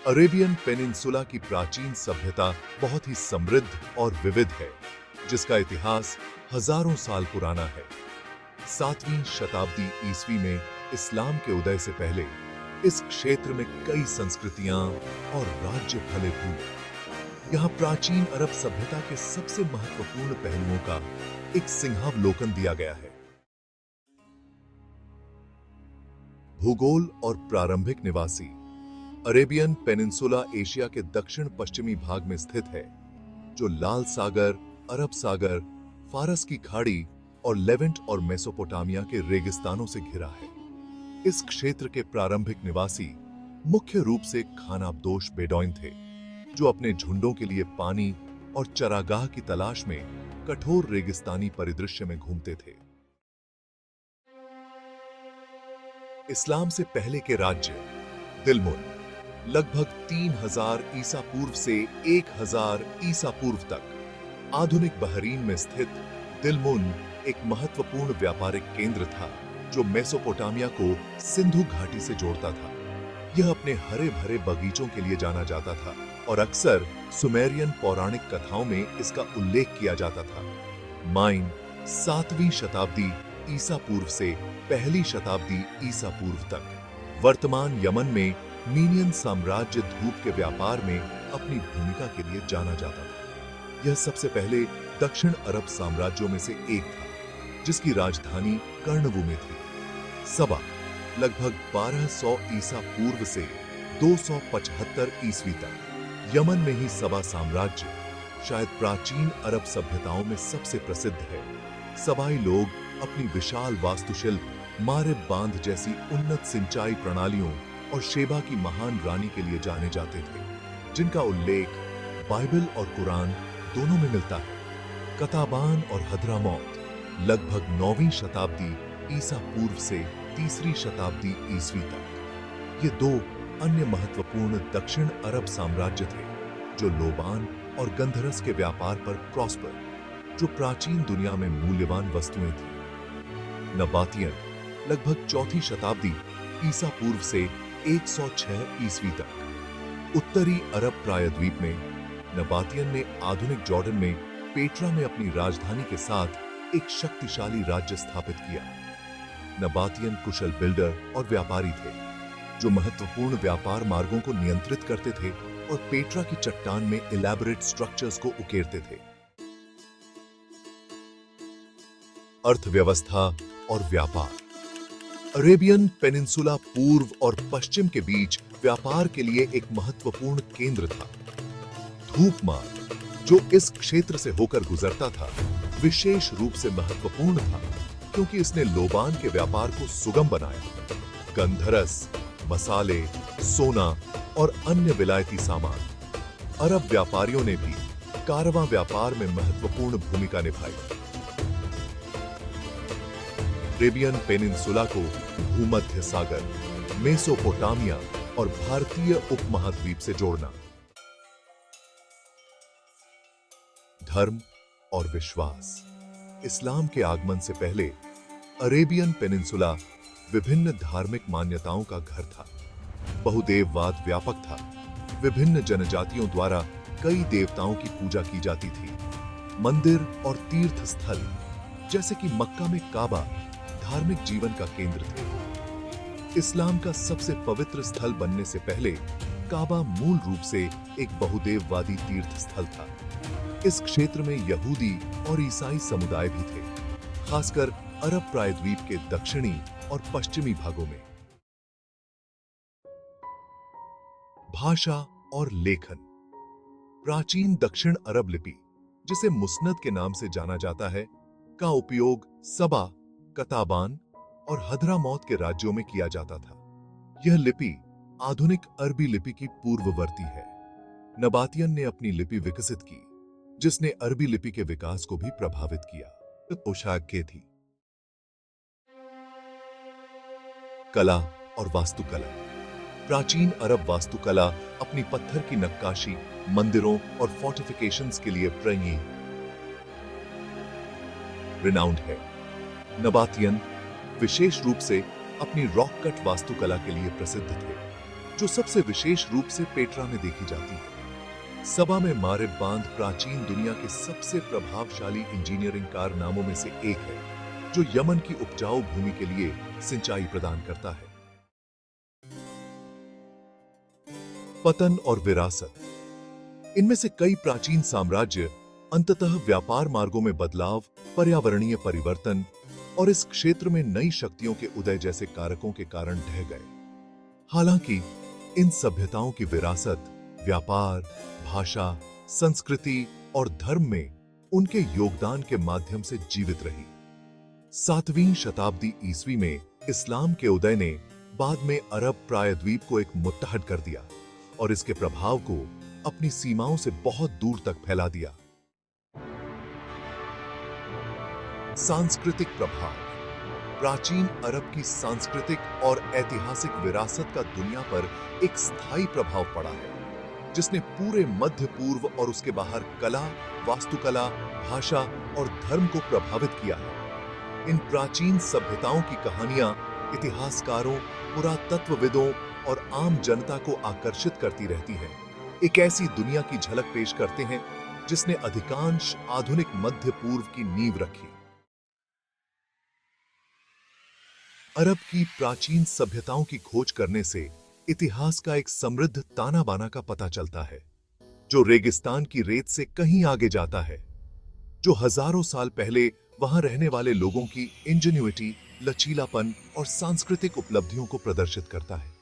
Arabian peninsula की प्राचीन सभ्यता बहुत ही समृद्ध और विविध है, जिसका इतिहास हजारों साल पुराना है। 7वीं शताब्दी ईस्वी में इस्लाम के उदय से पहले इस क्षेत्र में कई संस्कृतियां और राज्य फले फूले। यहाँ प्राचीन अरब सभ्यता के सबसे महत्वपूर्ण पहलुओं का एक सिंहावलोकन दिया गया है। भूगोल और प्रारंभिक निवासी। अरेबियन पेनिनसुला एशिया के दक्षिण पश्चिमी भाग में स्थित है, जो लाल सागर, अरब सागर, फारस की खाड़ी और लेवेंट और मेसोपोटामिया के रेगिस्तानों से घिरा है। इस क्षेत्र के प्रारंभिक निवासी मुख्य रूप से खानाबदोश बेडौइन थे, जो अपने झुंडों के लिए पानी और चरागाह की तलाश में कठोर रेगिस्तानी परिदृश्य में घूमते थे। इस्लाम से पहले के राज्य दिलमुन लगभग 3000 ईसा पूर्व से 1000 ईसा पूर्व तक आधुनिक बहरीन में स्थित दिलमुन एक महत्वपूर्ण व्यापारिक केंद्र था, जो मेसोपोटामिया को सिंधु घाटी से जोड़ता था। यह अपने हरे भरे बगीचों के लिए जाना जाता था और अक्सर सुमेरियन पौराणिक कथाओं में इसका उल्लेख किया जाता था। माइन 7वीं शताब्दी ईसा पूर्व से 1ली शताब्दी ईसा पूर्व तक वर्तमान यमन में मीनियन साम्राज्य धूप के व्यापार में अपनी भूमिका के लिए जाना जाता था। यह सबसे पहले दक्षिण अरब साम्राज्यों में से एक था, जिसकी राजधानी कर्णवू में थी। सबा लगभग 1200 ईसा पूर्व से 275 ईस्वी तक यमन में ही सबा साम्राज्य शायद प्राचीन अरब सभ्यताओं में सबसे प्रसिद्ध है। सबाई लोग अपनी विशाल वास्तुशिल्प, मारिब बांध जैसी उन्नत सिंचाई प्रणालियों और शेबा की महान रानी के लिए जाने जाते थे, जिनका उल्लेख बाइबल और कुरान दोनों में मिलता है। कताबान और हद्रामौत लगभग 9वीं शताब्दी ईसा पूर्व से 3री शताब्दी ईस्वी तक ये दो अन्य महत्वपूर्ण दक्षिण अरब साम्राज्य थे, जो लोबान और गंधरस के व्यापार पर प्रॉस्पर, जो प्राचीन दुनिया में मूल्यवान वस्तुएं थी। नबातियन लगभग 4वीं शताब्दी ईसा पूर्व से 106 ईस्वी तक उत्तरी अरब प्रायद्वीप में नबातियन ने आधुनिक जॉर्डन में पेट्रा में अपनी राजधानी के साथ एक शक्तिशाली राज्य स्थापित किया। नबातियन कुशल बिल्डर और व्यापारी थे, जो महत्वपूर्ण व्यापार मार्गों को नियंत्रित करते थे और पेट्रा की चट्टान में इलैबोरेट स्ट्रक्चर्स को उकेरते थे। अर्थव्यवस्था और व्यापार। अरेबियन पेनिनसुला पूर्व और पश्चिम के बीच व्यापार के लिए एक महत्वपूर्ण केंद्र था। धूप मार्ग, जो इस क्षेत्र से होकर गुजरता था, विशेष रूप से महत्वपूर्ण था, क्योंकि इसने लोबान के व्यापार को सुगम बनाया। गंधरस, मसाले, सोना और अन्य विलायती सामान। अरब व्यापारियों ने भी कारवां व्यापार में महत्वपूर्ण भूमिका निभाई। अरेबियन पेनिनसुला को भूमध्य सागर, मेसोपोटामिया और भारतीय उपमहाद्वीप से जोड़ना। धर्म और विश्वास। इस्लाम के आगमन से पहले अरेबियन पेनिनसुला विभिन्न धार्मिक मान्यताओं का घर था। बहुदेववाद व्यापक था। विभिन्न जनजातियों द्वारा कई देवताओं की पूजा की जाती थी। मंदिर और तीर्थ स्थल जैसे कि मक्का में काबा धार्मिक जीवन का केंद्र थे। इस्लाम का सबसे पवित्र स्थल बनने से पहले काबा मूल रूप से एक बहुदेववादी तीर्थ स्थल था। इस क्षेत्र में यहूदी और ईसाई समुदाय भी थे, खासकर अरब प्रायद्वीप के दक्षिणी और पश्चिमी भागों में। भाषा और लेखन। प्राचीन दक्षिण अरब लिपि, जिसे मुस्नद के नाम से जाना जाता है, का उपयोग सबा, कताबान और हद्रामौत के राज्यों में किया जाता था। यह लिपि आधुनिक अरबी लिपि की पूर्ववर्ती है। नबातियन ने अपनी लिपि विकसित की, जिसने अरबी लिपि के विकास को भी प्रभावित किया। पोशाक के थी। कला और वास्तुकला। प्राचीन अरब वास्तुकला अपनी पत्थर की नक्काशी, मंदिरों और फोर्टिफिकेशंस के लिए रिनाउंड है। नबातियन विशेष रूप से अपनी रॉक कट वास्तुकला के लिए प्रसिद्ध थे। जो सबसे विशेष रूप से पेट्रा में देखी जाती है। सबा में मारिब बांध प्राचीन दुनिया के सबसे प्रभावशाली इंजीनियरिंग कारनामों में से एक है, जो यमन की उपजाऊ भूमि के लिए सिंचाई प्रदान करता है। पतन और विरासत। इनमें से कई प्राचीन साम्राज्य अंततः व्यापार मार्गों में बदलाव, पर्यावरणीय परिवर्तन और इस क्षेत्र में नई शक्तियों के उदय जैसे कारकों के कारण ढह गए। हालांकि इन सभ्यताओं की विरासत व्यापार, भाषा, संस्कृति और धर्म में उनके योगदान के माध्यम से जीवित रही। 7वीं शताब्दी ईस्वी में इस्लाम के उदय ने बाद में अरब प्रायद्वीप को एक मुत्तहद कर दिया और इसके प्रभाव को अपनी सीमाओं से बहुत दूर तक फैला दिया। सांस्कृतिक प्रभाव। प्राचीन अरब की सांस्कृतिक और ऐतिहासिक विरासत का दुनिया पर एक स्थायी प्रभाव पड़ा है, जिसने पूरे मध्य पूर्व और उसके बाहर कला, वास्तुकला, भाषा और धर्म को प्रभावित किया है। इन प्राचीन सभ्यताओं की कहानियां इतिहासकारों, पुरातत्वविदों और आम जनता को आकर्षित करती रहती हैं। एक ऐसी दुनिया की झलक पेश करते हैं जिसने अधिकांश आधुनिक मध्य पूर्व की नींव रखी। अरब की प्राचीन सभ्यताओं की खोज करने से इतिहास का एक समृद्ध ताना बाना का पता चलता है, जो रेगिस्तान की रेत से कहीं आगे जाता है, जो हजारों साल पहले वहां रहने वाले लोगों की इंजेन्युइटी, लचीलापन और सांस्कृतिक उपलब्धियों को प्रदर्शित करता है।